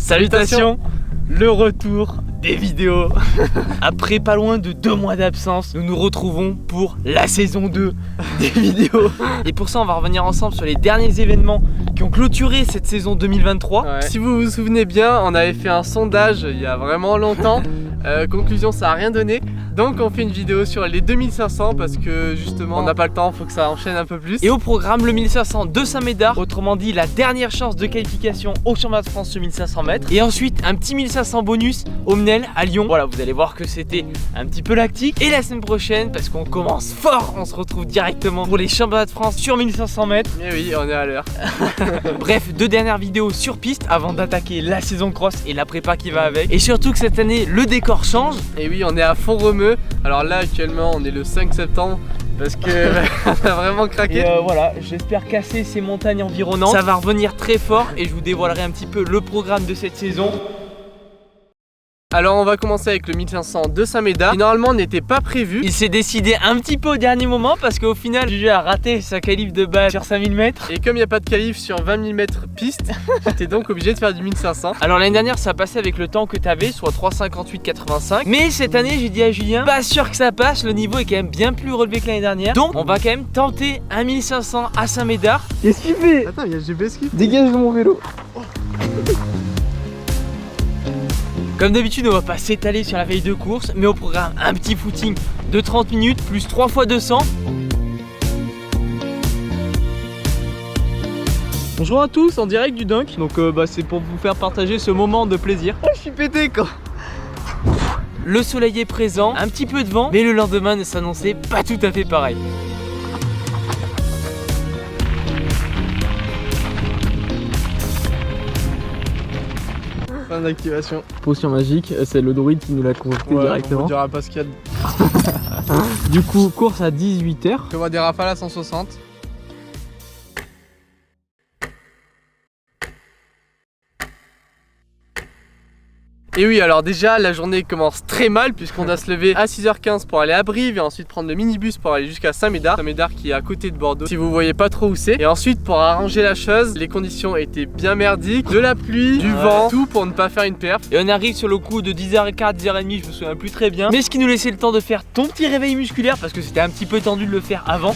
Salutations, le retour des vidéos. Après pas loin de 2 mois d'absence, nous nous retrouvons pour la saison 2 des vidéos. Et pour ça, on va revenir ensemble sur les derniers événements qui ont clôturé cette saison 2023. Ouais. Si vous vous souvenez bien, on avait fait un sondage il y a vraiment longtemps. Conclusion, ça a rien donné. Donc on fait une vidéo sur les 2500 parce que justement on n'a pas le temps, faut que ça enchaîne un peu plus. Et au programme le 1500 de Saint-Médard, autrement dit la dernière chance de qualification au championnat de France sur 1500 mètres. Et ensuite un petit 1500 bonus au Mnel à Lyon. Voilà, vous allez voir que c'était un petit peu lactique. Et la semaine prochaine, parce qu'on commence fort, on se retrouve directement pour les championnats de France sur 1500 mètres. Et oui, on est à l'heure. Bref, 2 dernières vidéos sur piste avant d'attaquer la saison cross et la prépa qui va avec. Et surtout que cette année, le décor change. Et oui, on est à Font-Romeu. Alors là, actuellement, on est le 5 septembre parce que on a vraiment craqué. Et voilà, j'espère casser ces montagnes environnantes. Ça va revenir très fort et je vous dévoilerai un petit peu le programme de cette saison. Alors on va commencer avec le 1500 de Saint-Médard qui normalement n'était pas prévu. Il s'est décidé un petit peu au dernier moment parce qu'au final Juju a raté sa qualif de base sur 5000 mètres. Et comme il n'y a pas de qualif sur 20 000 mètres piste, j'étais donc obligé de faire du 1500. Alors l'année dernière ça passait avec le temps que tu avais, soit 3,58,85. Mais cette année j'ai dit à Julien, pas sûr que ça passe, le niveau est quand même bien plus relevé que l'année dernière. Donc on va quand même tenter un 1500 à Saint-Médard. Qu'est-ce qu'il fait? Attends, il y a le GPS qui dégage de mon vélo. Comme d'habitude, on va pas s'étaler sur la veille de course, mais au programme, un petit footing de 30 minutes plus 3 fois 200. Bonjour à tous, en direct du Dunk. Donc c'est pour vous faire partager ce moment de plaisir. Oh, je suis pété quoi. Le soleil est présent, un petit peu de vent, mais le lendemain ne s'annonçait pas tout à fait pareil. Fin d'activation. Potion magique, c'est le druide qui nous l'a concocté directement. On dira pas ce qu'il y a. Du coup, course à 18h. Je vois des rafales à 160. Et oui, alors déjà la journée commence très mal puisqu'on doit se lever à 6h15 pour aller à Brive et ensuite prendre le minibus pour aller jusqu'à Saint-Médard. Saint-Médard qui est à côté de Bordeaux, si vous voyez pas trop où c'est. Et ensuite pour arranger la chose, les conditions étaient bien merdiques, de la pluie, du vent, tout pour ne pas faire une perf. Et on arrive sur le coup de 10h15, 10h30, je me souviens plus très bien. Mais ce qui nous laissait le temps de faire ton petit réveil musculaire parce que c'était un petit peu tendu de le faire avant.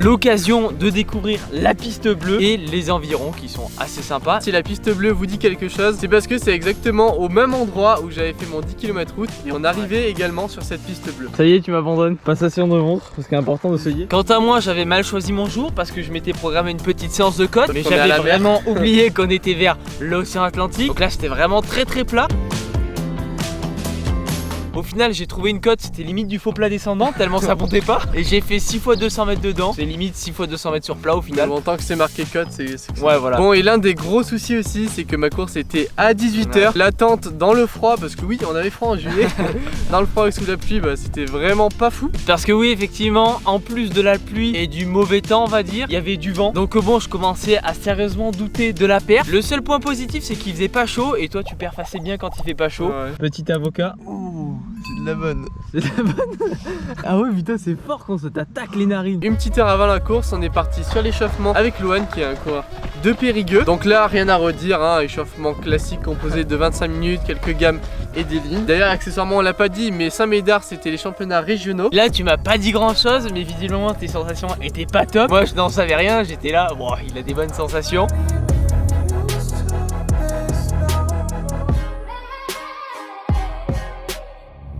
L'occasion de découvrir la piste bleue et les environs qui sont assez sympas. Si la piste bleue vous dit quelque chose, c'est parce que c'est exactement au même endroit où j'avais fait mon 10 km route et on arrivait également sur cette piste bleue. Ça y est, tu m'abandonnes. Passation de montre, parce qu'il est important de se lier. Quant à moi, j'avais mal choisi mon jour parce que je m'étais programmé une petite séance de côte, mais j'avais vraiment oublié qu'on était vers l'océan Atlantique. Donc là, c'était vraiment très plat. Au final, j'ai trouvé une côte, c'était limite du faux plat descendant, tellement ça montait pas. Et j'ai fait 6 fois 200 mètres dedans. C'est limite 6 fois 200 mètres sur plat au final. En tant que c'est marqué côte, c'est ouais, voilà. Bon, et l'un des gros soucis aussi, c'est que ma course était à 18h. Ouais. L'attente dans le froid, parce que oui, on avait froid en juillet. Dans le froid et sous la pluie, bah, c'était vraiment pas fou. Parce que oui, effectivement, en plus de la pluie et du mauvais temps, on va dire, il y avait du vent. Donc bon, je commençais à sérieusement douter de la perf. Le seul point positif, c'est qu'il faisait pas chaud. Et toi, tu perds assez bien quand il fait pas chaud. Ouais. Petit avocat. Ouh, c'est de la bonne. C'est de la bonne. Ah ouais, putain, c'est fort quand ça t'attaque les narines. Une petite heure avant la course, on est parti sur l'échauffement avec Loan qui est un coureur de Périgueux. Donc là, rien à redire, hein, échauffement classique composé de 25 minutes, quelques gammes et des lignes. D'ailleurs, accessoirement, on l'a pas dit, mais Saint-Médard, c'était les championnats régionaux. Là, tu m'as pas dit grand chose, mais visiblement, tes sensations étaient pas top. Moi, je n'en savais rien, j'étais là, bon, il a des bonnes sensations.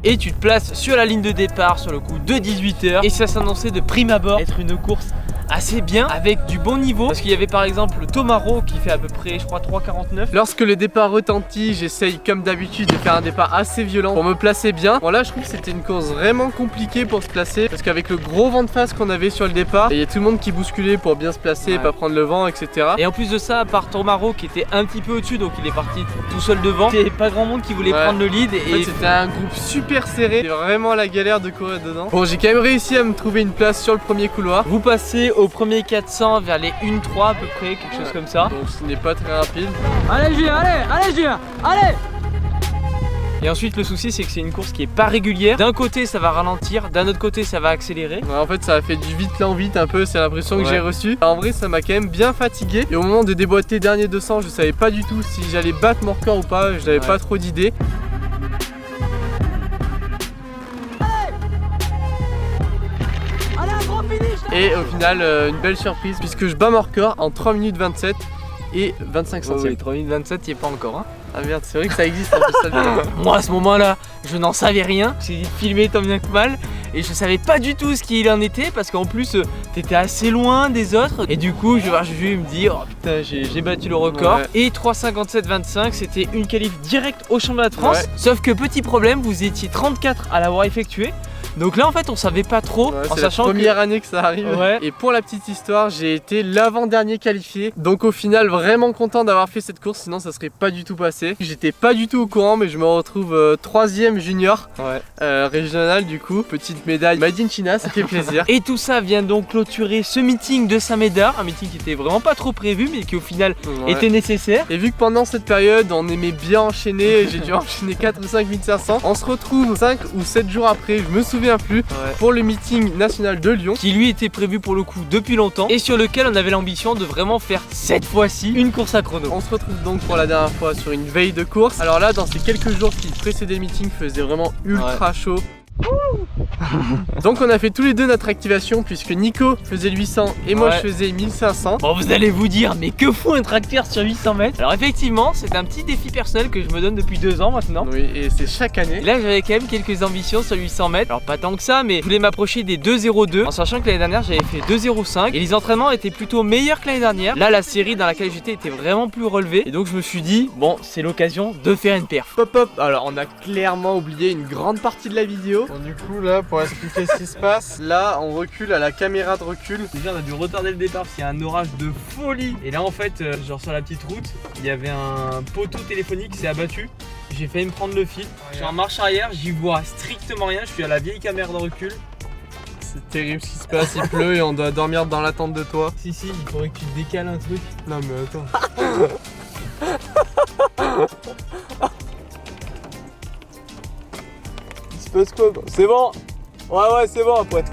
Et tu te places sur la ligne de départ sur le coup de 18h. Et ça s'annonçait de prime abord être une course assez bien, avec du bon niveau. Parce qu'il y avait par exemple Tomaro qui fait à peu près, je crois, 3,49. Lorsque le départ retentit, j'essaye comme d'habitude de faire un départ assez violent pour me placer bien. Bon là, je trouve que c'était une course vraiment compliquée pour se placer, parce qu'avec le gros vent de face qu'on avait sur le départ, il y a tout le monde qui bousculait pour bien se placer, pas prendre le vent, etc. Et en plus de ça, à part Tomaro qui était un petit peu au-dessus, donc il est parti tout seul devant, il n'y avait pas grand monde qui voulait prendre le lead. Et en fait, c'était un groupe super serré, c'était vraiment la galère de courir dedans. Bon, j'ai quand même réussi à me trouver une place sur le premier couloir. Vous passez au premier 400 vers les 1,3 à peu près, quelque chose comme ça. Donc ce n'est pas très rapide. Allez Julien, allez Julien, allez. Et ensuite le souci c'est que c'est une course qui est pas régulière. D'un côté ça va ralentir, d'un autre côté ça va accélérer. Ouais, en fait ça a fait du vite lent vite un peu, c'est l'impression que Ouais. j'ai reçu. En vrai ça m'a quand même bien fatigué. Et au moment de déboîter dernier 200, je savais pas du tout si j'allais battre mon record ou pas. Je n'avais pas trop d'idées. Et au final une belle surprise puisque je bats mon record en 3 minutes 27 et 25 centièmes. 3 minutes 27 il est pas encore hein. Ah merde, c'est vrai que ça existe en plus ça. Moi à ce moment là je n'en savais rien. J'ai dit de filmer tant bien que mal. Et je savais pas du tout ce qu'il en était parce qu'en plus t'étais assez loin des autres. Et du coup je vais voir Juju, il me dit oh putain j'ai battu le record. Ouais. Et 3,57,25 c'était une qualif directe au championnat de France. Ouais. Sauf que petit problème, vous étiez 34 à l'avoir effectué. Donc là en fait on savait pas trop Ouais, en c'est la sachant première année que ça arrive. Ouais. Et pour la petite histoire, j'ai été l'avant-dernier qualifié. Donc au final vraiment content d'avoir fait cette course, sinon ça serait pas du tout passé. J'étais pas du tout au courant mais je me retrouve 3ème junior régional du coup. Petite médaille Made in China, ça fait plaisir. Et tout ça vient donc clôturer ce meeting de Saint-Médard. Un meeting qui était vraiment pas trop prévu mais qui au final Ouais. était nécessaire. Et vu que pendant cette période on aimait bien enchaîner, j'ai dû enchaîner 4 ou 5 1500. On se retrouve 5 ou 7 jours après, je me souviens plus, pour le meeting national de Lyon. Qui lui était prévu pour le coup depuis longtemps et sur lequel on avait l'ambition de vraiment faire cette fois-ci une course à chrono. On se retrouve donc pour la dernière fois sur une veille de course. Alors là, dans ces quelques jours qui précédaient le meeting, faisait vraiment ultra chaud. Donc on a fait tous les deux notre activation puisque Nico faisait le 800 et moi je faisais 1500. Bon vous allez vous dire mais que fout un tracteur sur 800 mètres. Alors effectivement c'est un petit défi personnel que je me donne depuis 2 ans maintenant. Oui et c'est chaque année. Et là j'avais quand même quelques ambitions sur 800 mètres. Alors pas tant que ça mais je voulais m'approcher des 2,02 en sachant que l'année dernière j'avais fait 2,05 et les entraînements étaient plutôt meilleurs que l'année dernière. Là la série dans laquelle j'étais était vraiment plus relevée et donc je me suis dit bon c'est l'occasion de faire une perf. Pop hop. Alors on a clairement oublié une grande partie de la vidéo. Bon, du coup là pour expliquer ce qui se passe, là on recule à la caméra de recul. Déjà on a dû retarder le départ parce qu'il y a un orage de folie. Et là en fait genre sur la petite route il y avait un poteau téléphonique qui s'est abattu. J'ai failli me prendre le fil. Je suis en marche arrière, j'y vois strictement rien, je suis à la vieille caméra de recul. C'est terrible ce qui se passe, il pleut et on doit dormir dans l'attente de toi. Si il faudrait que tu décales un truc. Non mais attends. Il se passe quoi? C'est bon. Ouais c'est bon après.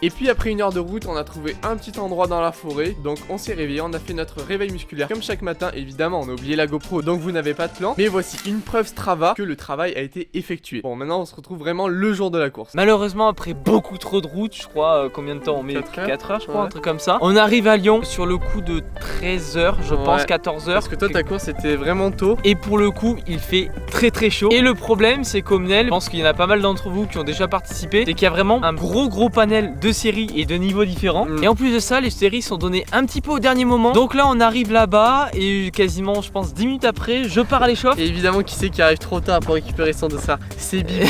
Et puis après une heure de route, on a trouvé un petit endroit dans la forêt. Donc on s'est réveillé, on a fait notre réveil musculaire. Comme chaque matin, évidemment, on a oublié la GoPro, donc vous n'avez pas de plan. Mais voici une preuve Strava que le travail a été effectué. Bon, maintenant on se retrouve vraiment le jour de la course. Malheureusement après beaucoup trop de route, je crois combien de temps on met 4 heures je crois, un truc comme ça. On arrive à Lyon sur le coup de 13h, je pense 14h. Parce que toi ta course était vraiment tôt. Et pour le coup, il fait très chaud. Et le problème, c'est qu'Omnel, je pense qu'il y en a pas mal d'entre vous qui ont déjà participé, c'est qu'il y a vraiment un gros panel de séries et de niveaux différents. Et en plus de ça, les séries sont données un petit peu au dernier moment. Donc là, on arrive là-bas et quasiment, je pense, 10 minutes après, je pars à l'échauffe. Et évidemment, qui c'est qui arrive trop tard pour récupérer son dossard? C'est Bibi.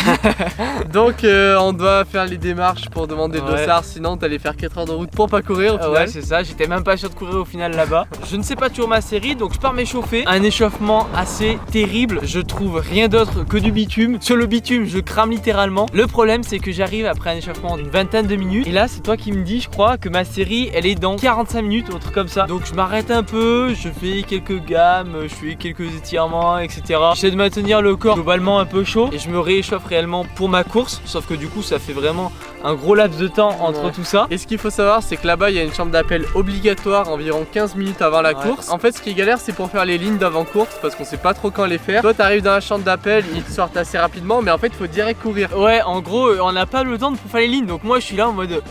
Donc on doit faire les démarches pour demander le dossard, sinon t'allais faire 4 heures de route pour pas courir au final. Ouais, c'est ça, j'étais même pas sûr de courir au final là-bas. Je ne sais pas toujours ma série, donc je pars m'échauffer. Un échauffement assez terrible, je trouve rien d'autre que du bitume. Sur le bitume, je crame littéralement. Le problème, c'est que j'arrive après un échauffement d'une vingtaine de minutes. Et là, c'est toi qui me dis, je crois, que ma série, elle est dans 45 minutes ou un truc comme ça. Donc je m'arrête un peu, je fais quelques gammes, je fais quelques étirements, etc. J'essaie de maintenir le corps globalement un peu chaud et je me rééchauffe réellement pour ma course. Sauf que du coup, ça fait vraiment un gros laps de temps entre tout ça. Et ce qu'il faut savoir, c'est que là-bas, il y a une chambre d'appel obligatoire environ 15 minutes avant la course. En fait, ce qui est galère, c'est pour faire les lignes d'avant-course parce qu'on sait pas trop quand les faire. Toi, t'arrives dans la chambre d'appel, ils te sortent assez rapidement, mais en fait, il faut direct courir. Ouais, en gros, on n'a pas le temps pour faire les lignes. Donc moi, je suis là en mode...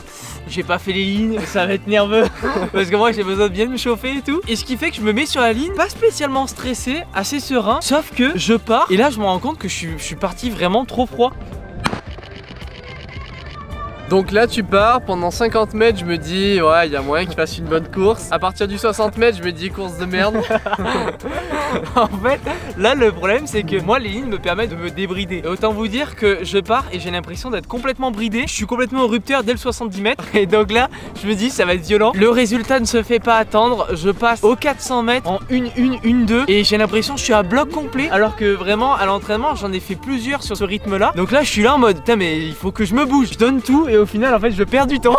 J'ai pas fait les lignes, ça va être nerveux parce que moi j'ai besoin de bien me chauffer et tout. Et ce qui fait que je me mets sur la ligne, pas spécialement stressé, assez serein. Sauf que je pars et là je me rends compte que je suis parti vraiment trop froid. Donc là tu pars, pendant 50 mètres je me dis ouais il y a moyen qu'il fasse une bonne course. À partir du 60 mètres je me dis course de merde. En fait là le problème c'est que moi les lignes me permettent de me débrider. Et autant vous dire que je pars et j'ai l'impression d'être complètement bridé. Je suis complètement au rupteur dès le 70 mètres. Et donc là je me dis ça va être violent. Le résultat ne se fait pas attendre. Je passe aux 400 mètres en 1-1-1-2 et j'ai l'impression que je suis à bloc complet. Alors que vraiment à l'entraînement j'en ai fait plusieurs sur ce rythme là. Donc là je suis là en mode putain mais il faut que je me bouge. Je donne tout et au final en fait je perds du temps.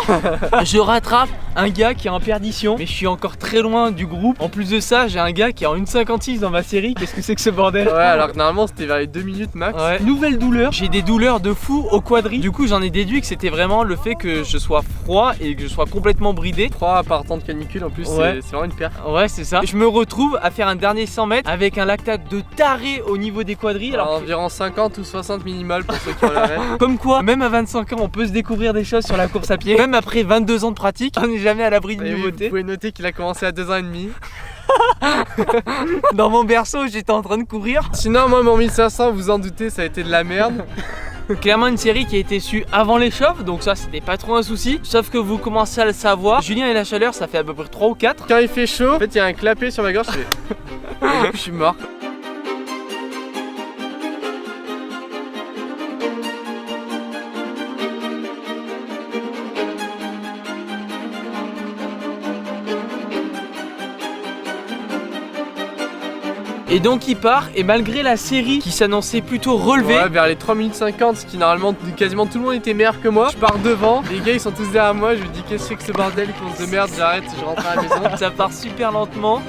Je rattrape un gars qui est en perdition, mais je suis encore très loin du groupe. En plus de ça, j'ai un gars qui est en 1,56 dans ma série. Qu'est-ce que c'est que ce bordel? Ouais, alors que normalement c'était vers les 2 minutes max. Ouais. Nouvelle douleur, j'ai des douleurs de fou au quadri. Du coup j'en ai déduit que c'était vraiment le fait que je sois froid et que je sois complètement bridé. Froid par temps de canicule en plus, Ouais. c'est vraiment une perte. Ouais, c'est ça. Je me retrouve à faire un dernier 100 mètres avec un lactate de taré au niveau des quadris. Alors Environ 50 ou 60 minimal pour ceux qui ont la rêve. comme quoi, même à 25 ans, on peut se découvrir des choses sur la course à pied. Même après 22 ans de pratique, on n'est jamais à l'abri de Et oui, vous nouveautés. pouvez noter qu'il a commencé à 2 ans et demi. Dans mon berceau, j'étais en train de courir. Sinon, moi, mon 1500, vous en doutez, ça a été de la merde. Clairement une série qui a été su avant l'échauffe, donc ça c'était pas trop un souci. Sauf que vous commencez à le savoir, Julien et la chaleur ça fait à peu près 3 ou 4. Quand il fait chaud, en fait, il y a un clapet sur ma gorge, je fais. Et du coup, je suis mort. Et donc il part, et malgré la série qui s'annonçait plutôt relevée, Ouais, vers les 3 minutes 50, ce qui normalement quasiment tout le monde était meilleur que moi. Je pars devant, les gars ils sont tous derrière moi, je me dis qu'est-ce que c'est que ce bordel, course de merde, j'arrête, je rentre à la maison. ça part super lentement.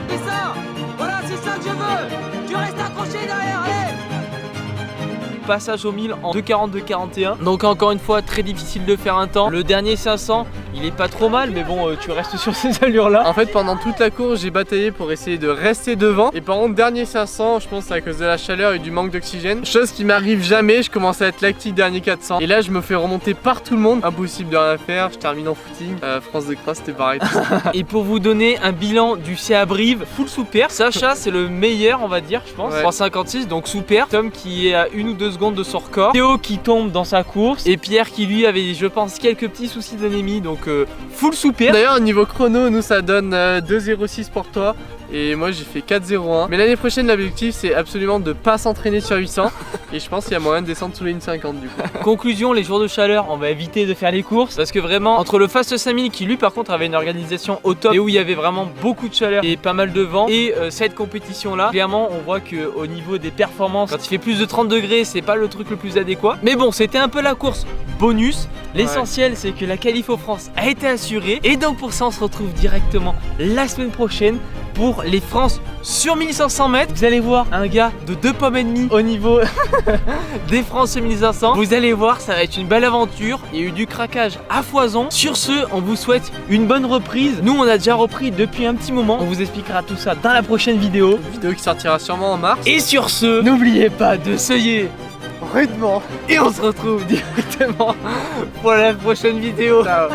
C'est ça. Voilà, c'est ça que je veux. Tu restes accroché derrière, allez. Passage au 1000 en 2,42,41. Donc encore une fois très difficile de faire un temps. Le dernier 500 il est pas trop mal, mais bon tu restes sur ces allures là. En fait, pendant toute la course, j'ai bataillé pour essayer de rester devant. Et par contre, dernier 500, je pense que c'est à cause de la chaleur et du manque d'oxygène. Chose qui m'arrive jamais, je commence à être lactique dernier 400. Et là, je me fais remonter par tout le monde. Impossible de rien faire, je termine en footing. France de Cross, c'était pareil. Et pour vous donner un bilan du CA Brive, full sous perte. Sacha c'est le meilleur on va dire je pense, Ouais. 3,56 donc sous perte. Tom qui est à 1 ou 2 secondes de son record. Théo qui tombe dans sa course. Et Pierre qui lui avait je pense quelques petits soucis d'anémie donc full sous perte. D'ailleurs, au niveau chrono, nous ça donne 2,06 pour toi. Et moi j'ai fait 4,01. Mais l'année prochaine, l'objectif c'est absolument de pas s'entraîner sur 800. Et je pense qu'il y a moyen de descendre sous les 1,50 du coup. Conclusion, les jours de chaleur, on va éviter de faire les courses parce que vraiment, entre le Fast 5000 qui lui par contre avait une organisation au top et où il y avait vraiment beaucoup de chaleur et pas mal de vent, et cette compétition là, clairement on voit que au niveau des performances, quand il fait plus de 30 degrés, c'est pas le truc le plus adéquat. Mais bon, c'était un peu la course bonus. L'essentiel c'est que la qualif aux France a été assurée. Et donc pour ça, on se retrouve directement la semaine prochaine pour les France sur 1500 mètres. Vous allez voir un gars de 2 pommes et demie au niveau des France sur 1500. Vous allez voir, ça va être une belle aventure. Il y a eu du craquage à foison. Sur ce, on vous souhaite une bonne reprise. Nous, on a déjà repris depuis un petit moment. On vous expliquera tout ça dans la prochaine vidéo. Une vidéo qui sortira sûrement en mars. Et sur ce, n'oubliez pas de seuiller. Rudement. Et on se retrouve directement pour la prochaine vidéo. Ciao.